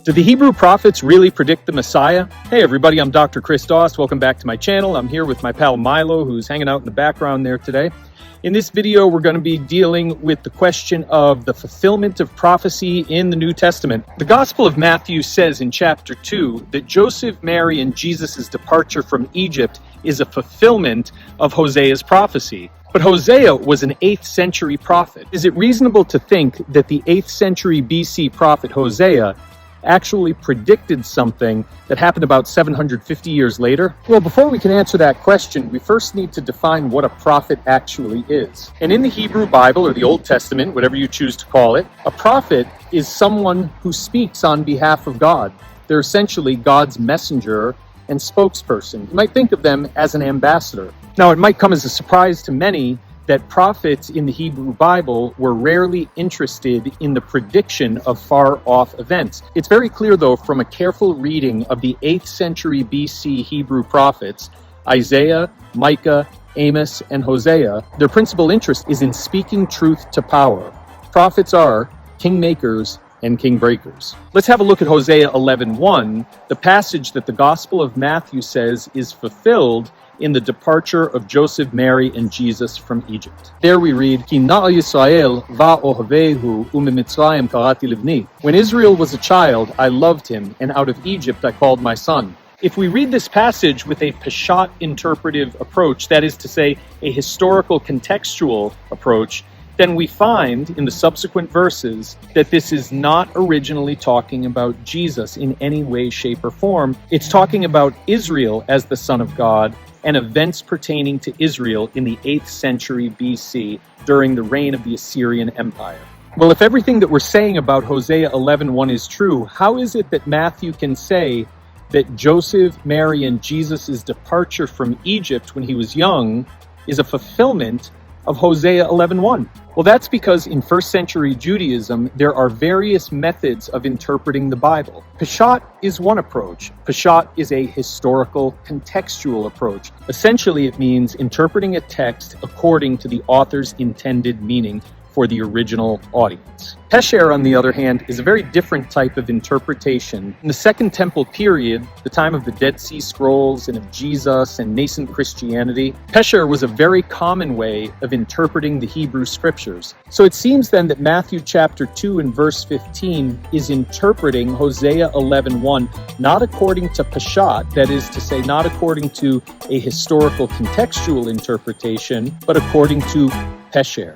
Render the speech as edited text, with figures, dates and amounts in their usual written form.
Did the Hebrew prophets really predict the Messiah? Hey everybody, I'm Dr. Chris Dost. Welcome back to my channel. I'm here with my pal Milo, who's hanging out in the background there today. In this video, we're going to be dealing with the question of the fulfillment of prophecy in the New Testament. The Gospel of Matthew says in chapter 2 that Joseph, Mary, and Jesus' departure from Egypt is a fulfillment of Hosea's prophecy. But Hosea was an 8th century prophet. Is it reasonable to think that the 8th century BC prophet Hosea actually predicted something that happened about 750 years later? Well, before we can answer that question, we first need to define what a prophet actually is. And in the Hebrew Bible, or the Old Testament, whatever you choose to call it, a prophet is someone who speaks on behalf of God. They're essentially God's messenger and spokesperson. You might think of them as an ambassador. Now, it might come as a surprise to many that prophets in the Hebrew Bible were rarely interested in the prediction of far-off events. It's very clear, though, from a careful reading of the 8th century BC Hebrew prophets, Isaiah, Micah, Amos, and Hosea, their principal interest is in speaking truth to power. Prophets are kingmakers and king breakers. Let's have a look at Hosea 11:1, the passage that the Gospel of Matthew says is fulfilled in the departure of Joseph, Mary, and Jesus from Egypt. There we read, Ki na'a Yisrael va'ohavehu u'mimitzrayim karati livni. When Israel was a child, I loved him, and out of Egypt I called my son. If we read this passage with a Peshat interpretive approach, that is to say, a historical contextual approach, then we find in the subsequent verses that this is not originally talking about Jesus in any way, shape, or form. It's talking about Israel as the Son of God and events pertaining to Israel in the 8th century BC during the reign of the Assyrian Empire. Well, if everything that we're saying about Hosea 11:1 is true, how is it that Matthew can say that Joseph, Mary, and Jesus' departure from Egypt when he was young is a fulfillment of Hosea 11:1? Well, that's because in 1st century Judaism, there are various methods of interpreting the Bible. Peshat is one approach. Peshat is a historical, contextual approach. Essentially, it means interpreting a text according to the author's intended meaning for the original audience. Pesher, on the other hand, is a very different type of interpretation. In the Second Temple period, the time of the Dead Sea Scrolls and of Jesus and nascent Christianity, Pesher was a very common way of interpreting the Hebrew Scriptures. So it seems then that Matthew chapter 2 and verse 15 is interpreting Hosea 11:1 not according to Peshat, that is to say, not according to a historical contextual interpretation, but according to Pesher.